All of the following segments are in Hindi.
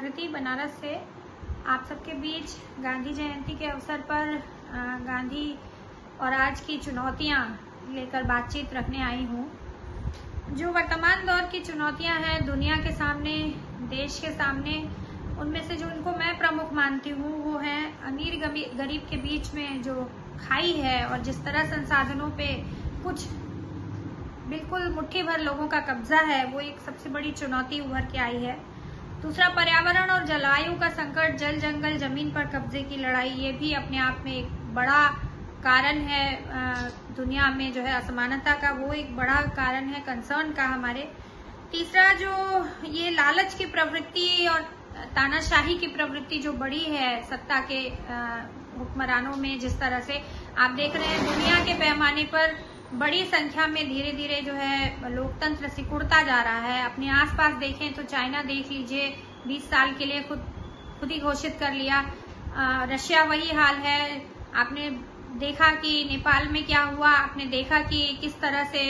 प्रकृति बनारस से आप सबके बीच गांधी जयंती के अवसर पर गांधी और आज की चुनौतियां लेकर बातचीत रखने आई हूं। जो वर्तमान दौर की चुनौतियां हैं दुनिया के सामने, देश के सामने, उनमें से जो उनको मैं प्रमुख मानती हूँ वो है अमीर गरीब के बीच में जो खाई है और जिस तरह संसाधनों पे कुछ बिल्कुल मुट्ठी भर लोगों का कब्जा है, वो एक सबसे बड़ी चुनौती उभर के आई है। दूसरा, पर्यावरण और जलवायु का संकट, जल जंगल जमीन पर कब्जे की लड़ाई, ये भी अपने आप में एक बड़ा कारण है। दुनिया में जो है असमानता का वो एक बड़ा कारण है कंसर्न का हमारे। तीसरा, जो ये लालच की प्रवृत्ति और तानाशाही की प्रवृत्ति जो बड़ी है सत्ता के हुक्मरानों में, जिस तरह से आप देख रहे हैं दुनिया के पैमाने पर बड़ी संख्या में धीरे धीरे जो है लोकतंत्र सिकुड़ता जा रहा है। अपने आसपास देखें तो चाइना देख लीजिए, 20 साल के लिए खुद ही घोषित कर लिया। रशिया वही हाल है। आपने देखा कि नेपाल में क्या हुआ, आपने देखा कि किस तरह से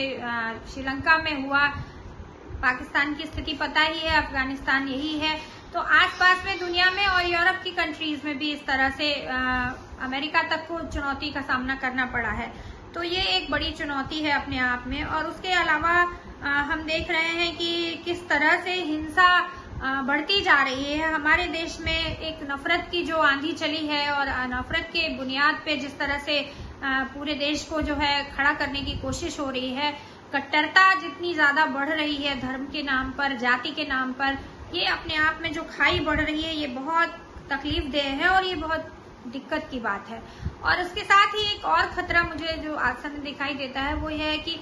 श्रीलंका में हुआ। पाकिस्तान की स्थिति पता ही है, अफगानिस्तान यही है। तो आसपास में दुनिया में और यूरोप की कंट्रीज में भी इस तरह से अमेरिका तक को चुनौती का सामना करना पड़ा है। तो ये एक बड़ी चुनौती है अपने आप में। और उसके अलावा हम देख रहे हैं कि किस तरह से हिंसा बढ़ती जा रही है। हमारे देश में एक नफरत की जो आंधी चली है और नफरत के बुनियाद पे जिस तरह से पूरे देश को जो है खड़ा करने की कोशिश हो रही है, कट्टरता जितनी ज्यादा बढ़ रही है धर्म के नाम पर, जाति के नाम पर, ये अपने आप में जो खाई बढ़ रही है, ये बहुत तकलीफदेह है और ये बहुत दिक्कत की बात है। और इसके साथ ही एक और खतरा मुझे जो आसन दिखाई देता है वो है कि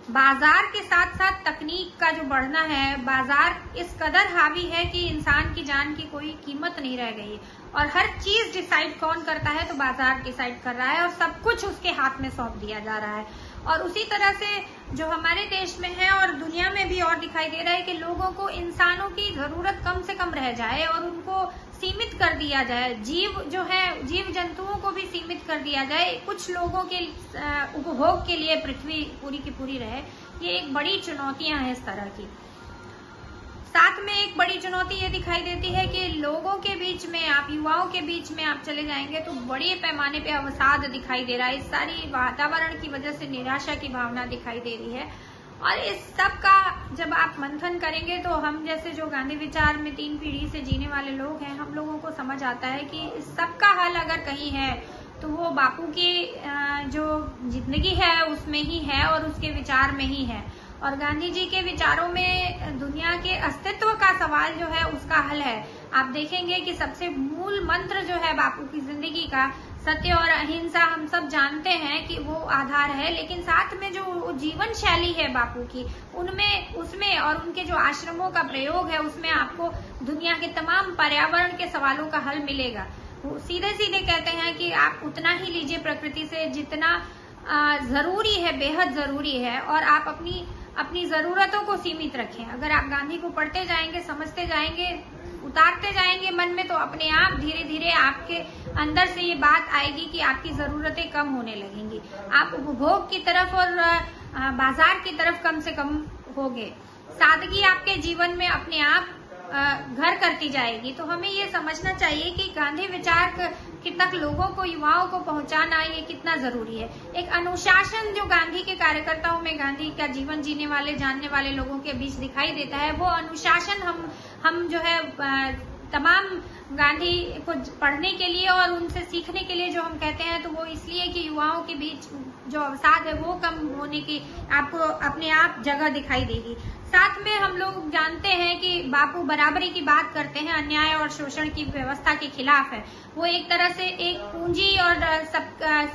बाजार के साथ साथ तकनीक का जो बढ़ना है, बाजार इस कदर हावी है कि इंसान की जान की कोई कीमत नहीं रह गई और हर चीज डिसाइड कौन करता है, तो बाजार डिसाइड कर रहा है और सब कुछ उसके हाथ में सौंप दिया जा रहा है। और उसी तरह से जो हमारे देश में है और दुनिया में भी और दिखाई दे रहा है कि लोगों को, इंसानों की जरूरत कम से कम रह जाए और उनको सीमित कर दिया जाए। जीव जो है, जीव जंतुओं को भी सीमित कर दिया जाए, कुछ लोगों के उपभोग के लिए पृथ्वी पूरी की पूरी रहे। ये एक बड़ी चुनौतियां हैं इस तरह की। साथ में एक बड़ी चुनौती ये दिखाई देती है कि लोगों के बीच में, आप युवाओं के बीच में आप चले जाएंगे तो बड़े पैमाने पे अवसाद दिखाई दे रहा है। इस सारी वातावरण की वजह से निराशा की भावना दिखाई दे रही है। और इस सब का जब आप मंथन करेंगे तो हम जैसे जो गांधी विचार में 3 पीढ़ी से जीने वाले लोग हैं, हम लोगों को समझ आता है कि इस सब का हल अगर कहीं है तो वो बापू की जो जिंदगी है उसमें ही है और उसके विचार में ही है। और गांधी जी के विचारों में दुनिया के अस्तित्व का सवाल जो है उसका हल है। आप देखेंगे कि सबसे मूल मंत्र जो है बापू की जिंदगी का, सत्य और अहिंसा, हम सब जानते हैं कि वो आधार है, लेकिन साथ में जो जीवन शैली है बापू की, उसमें और उनके जो आश्रमों का प्रयोग है उसमें आपको दुनिया के तमाम पर्यावरण के सवालों का हल मिलेगा। वो सीधे सीधे कहते हैं कि आप उतना ही लीजिए प्रकृति से जितना जरूरी है, बेहद जरूरी है, और आप अपनी जरूरतों को सीमित रखें। अगर आप गांधी को पढ़ते जाएंगे, समझते जाएंगे, उतारते जाएंगे मन में, तो अपने आप धीरे धीरे आपके अंदर से ये बात आएगी कि आपकी जरूरतें कम होने लगेंगी। आप उपभोग की तरफ और बाजार की तरफ कम से कम होगे। सादगी आपके जीवन में अपने आप घर करती जाएगी। तो हमें ये समझना चाहिए कि गांधी विचार तक लोगों को, युवाओं को पहुंचाना ये कितना जरूरी है। एक अनुशासन जो गांधी के कार्यकर्ताओं में, गांधी का जीवन जीने वाले, जानने वाले लोगों के बीच दिखाई देता है, वो अनुशासन हम जो है तमाम गांधी को पढ़ने के लिए और उनसे सीखने के लिए जो हम कहते हैं, तो वो इसलिए कि युवाओं के बीच जो अवसाद है वो कम होने की आपको अपने आप जगह दिखाई देगी। साथ में हम लोग जानते हैं कि बापू बराबरी की बात करते हैं, अन्याय और शोषण की व्यवस्था के खिलाफ है। वो एक तरह से एक पूंजी और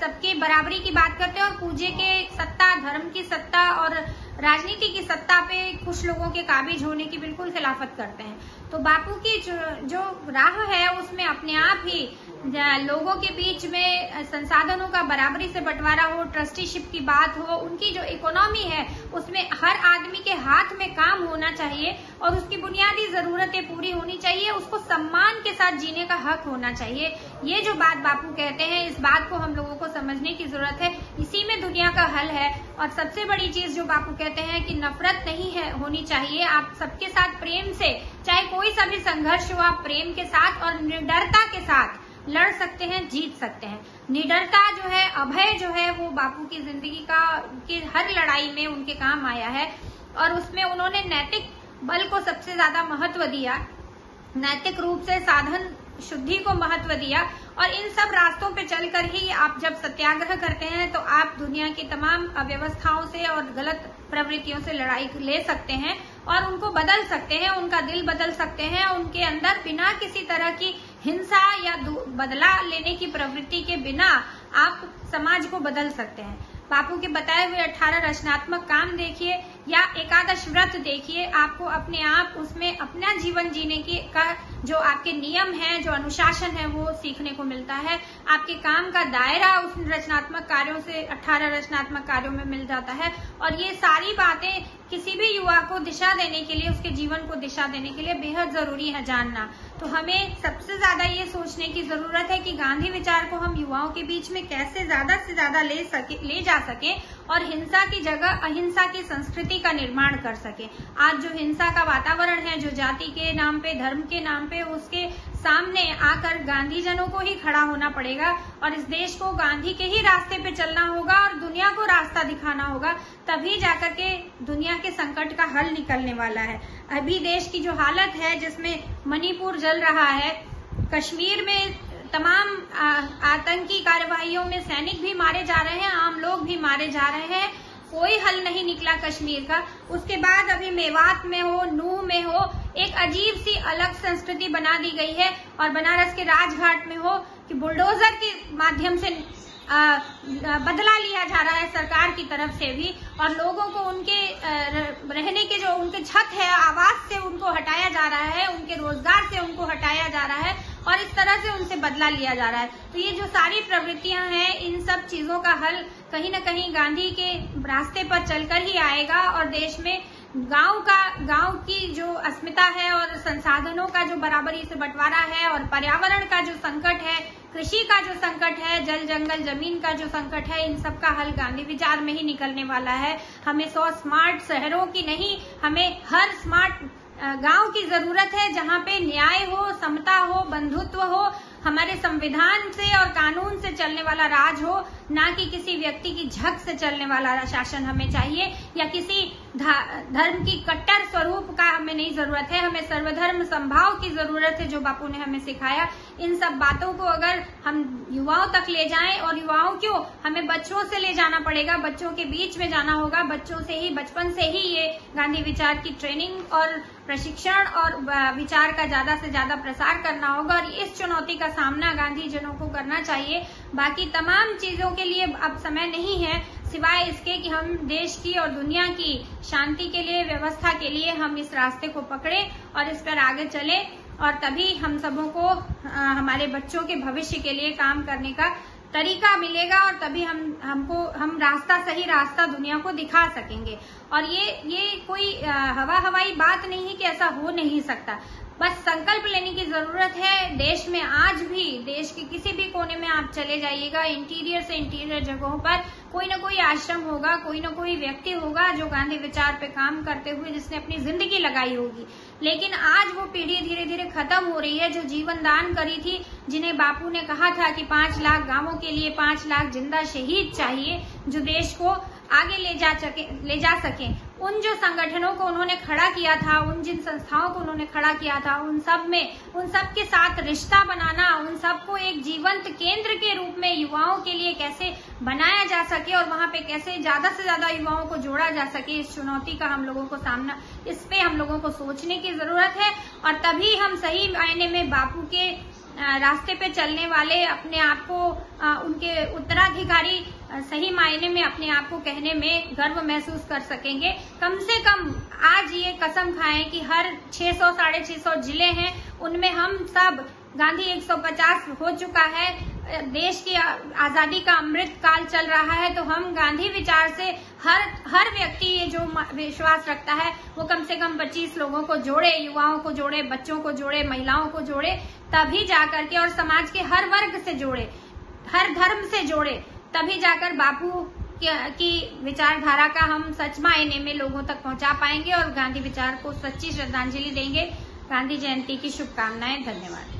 सबकी बराबरी की बात करते हैं और पूंजी के सत्ता, धर्म की सत्ता और राजनीति की सत्ता पे कुछ लोगों के काबिज होने की बिल्कुल खिलाफत करते हैं। तो बापू की जो राह है उसमें अपने आप ही लोगों के बीच में संसाधनों का बराबरी से बंटवारा हो, ट्रस्टीशिप की बात हो, उनकी जो इकोनॉमी है उसमें हर आदमी के हाथ में काम होना चाहिए और उसकी बुनियादी जरूरतें पूरी होनी चाहिए, उसको सम्मान के साथ जीने का हक होना चाहिए। ये जो बात बापू कहते हैं, इस बात को हम लोगों को समझने की जरूरत है। इसी में दुनिया का हल है। और सबसे बड़ी चीज जो बापू कहते हैं कि नफरत नहीं है होनी चाहिए, आप सबके साथ प्रेम से, चाहे कोई सा भी संघर्ष हो, आप प्रेम के साथ और निडरता के साथ लड़ सकते हैं, जीत सकते हैं। निडरता जो है, अभय जो है, वो बापू की जिंदगी की हर लड़ाई में उनके काम आया है और उसमें उन्होंने नैतिक बल को सबसे ज्यादा महत्व दिया, नैतिक रूप से साधन शुद्धि को महत्व दिया। और इन सब रास्तों पे चलकर ही आप जब सत्याग्रह करते हैं तो आप दुनिया की तमाम अव्यवस्थाओं से और गलत प्रवृत्तियों से लड़ाई ले सकते हैं और उनको बदल सकते हैं, उनका दिल बदल सकते हैं, उनके अंदर बिना किसी तरह की हिंसा या बदला लेने की प्रवृत्ति के बिना आप समाज को बदल सकते हैं। बापू के बताए हुए 18 रचनात्मक काम देखिए या एकादश व्रत देखिए, आपको अपने आप उसमें अपना जीवन जीने की का जो आपके नियम है, जो अनुशासन है, वो सीखने को मिलता है। आपके काम का दायरा उस रचनात्मक कार्यों से 18 रचनात्मक कार्यों में मिल जाता है। और ये सारी बातें किसी भी युवा को दिशा देने के लिए, उसके जीवन को दिशा देने के लिए बेहद जरूरी है जानना। तो हमें सबसे ज्यादा ये सोचने की जरूरत है कि गांधी विचार को हम युवाओं के बीच में कैसे ज्यादा से ज्यादा ले जा सके और हिंसा की जगह अहिंसा की संस्कृति का निर्माण कर सके। आज जो हिंसा का वातावरण है, जो जाति के नाम पे, धर्म के नाम पे, उसके सामने आकर गांधी जनों को ही खड़ा होना पड़ेगा और इस देश को गांधी के ही रास्ते पे चलना होगा और दुनिया को रास्ता दिखाना होगा, तभी जाकर के दुनिया के संकट का हल निकलने वाला है। अभी देश की जो हालत है, जिसमें मणिपुर जल रहा है, कश्मीर में तमाम आतंकी कार्यवाहियों में सैनिक भी मारे जा रहे हैं, आम लोग भी मारे जा रहे हैं, कोई हल नहीं निकला कश्मीर का। उसके बाद अभी मेवात में हो, नूह में हो, एक अजीब सी अलग संस्कृति बना दी गई है और बनारस के राजघाट में हो कि बुलडोजर के माध्यम से बदला लिया जा रहा है सरकार की तरफ से भी और लोगों को उनके रहने के जो उनके छत है, आवास से उनको हटाया जा रहा है, उनके रोजगार से उनको हटाया जा रहा है और इस तरह से उनसे बदला लिया जा रहा है। तो ये जो सारी प्रवृत्तियां हैं, इन सब चीजों का हल कहीं न कहीं गांधी के रास्ते पर चलकर ही आएगा और देश में गांव की जो अस्मिता है और संसाधनों का जो बराबरी से बंटवारा है और पर्यावरण का जो संकट है, कृषि का जो संकट है, जल जंगल जमीन का जो संकट है, इन सब का हल गांधी विचार में ही निकलने वाला है। हमें 100 स्मार्ट शहरों की नहीं, हमें हर स्मार्ट गांव की जरूरत है जहां पे न्याय हो, समता हो, बंधुत्व हो, हमारे संविधान से और कानून से चलने वाला राज हो, ना कि किसी व्यक्ति की झक से चलने वाला शासन हमें चाहिए या किसी धर्म की कट्टर स्वरूप का हमें नहीं जरूरत है। हमें सर्वधर्म संभाव की जरूरत है, जो बापू ने हमें सिखाया। इन सब बातों को अगर हम युवाओं तक ले जाएं, और युवाओं क्यों, हमें बच्चों से ले जाना पड़ेगा, बच्चों के बीच में जाना होगा, बच्चों से ही, बचपन से ही ये गांधी विचार की ट्रेनिंग और प्रशिक्षण और विचार का ज्यादा से ज्यादा प्रसार करना होगा और इस चुनौती का सामना गांधी जनों को करना चाहिए। बाकी तमाम चीजों के लिए अब समय नहीं है, सिवाय इसके कि हम देश की और दुनिया की शांति के लिए, व्यवस्था के लिए हम इस रास्ते को पकड़े और इस पर आगे चले और तभी हम सबों को हमारे बच्चों के भविष्य के लिए काम करने का तरीका मिलेगा और तभी हम सही रास्ता दुनिया को दिखा सकेंगे। और ये कोई हवाई बात नहीं है कि ऐसा हो नहीं सकता, बस संकल्प लेने की जरूरत है। देश में आज भी, देश के किसी भी कोने में आप चले जाइएगा, इंटीरियर से इंटीरियर जगहों पर कोई न कोई आश्रम होगा, कोई न कोई व्यक्ति होगा जो गांधी विचार पे काम करते हुए जिसने अपनी जिंदगी लगाई होगी। लेकिन आज वो पीढ़ी धीरे धीरे खत्म हो रही है जो जीवन दान करी थी, जिन्हें बापू ने कहा था कि 5 लाख गांवों के लिए 5 लाख जिंदा शहीद चाहिए जो देश को आगे ले जा सके। उन जो संगठनों को उन्होंने खड़ा किया था, उन जिन संस्थाओं को उन्होंने खड़ा किया था, उन सब के साथ रिश्ता बनाना, उन सबको एक जीवंत केंद्र के रूप में युवाओं के लिए कैसे बनाया जा सके और वहां पे कैसे ज्यादा से ज्यादा युवाओं को जोड़ा जा सके, इस चुनौती का हम लोगों को सामना, इस पे हम लोगों को सोचने की जरूरत है। और तभी हम सही मायने में बापू के रास्ते पे चलने वाले, अपने आप को उनके उत्तराधिकारी सही मायने में अपने आप को कहने में गर्व महसूस कर सकेंगे। कम से कम आज ये कसम खाएं कि हर 600 साढ़े 600 जिले हैं, उनमें हम सब गांधी 150 हो चुका है, देश की आजादी का अमृत काल चल रहा है, तो हम गांधी विचार से हर व्यक्ति ये जो विश्वास रखता है वो कम से कम 25 लोगों को जोड़े, युवाओं को जोड़े, बच्चों को जोड़े, महिलाओं को जोड़े, तभी जाकर के, और समाज के हर वर्ग से जोड़े, हर धर्म से जोड़े, तभी जाकर बापू की विचारधारा का हम सच मायने में लोगों तक पहुंचा पाएंगे और गांधी विचार को सच्ची श्रद्धांजलि देंगे। गांधी जयंती की शुभकामनाएं। धन्यवाद।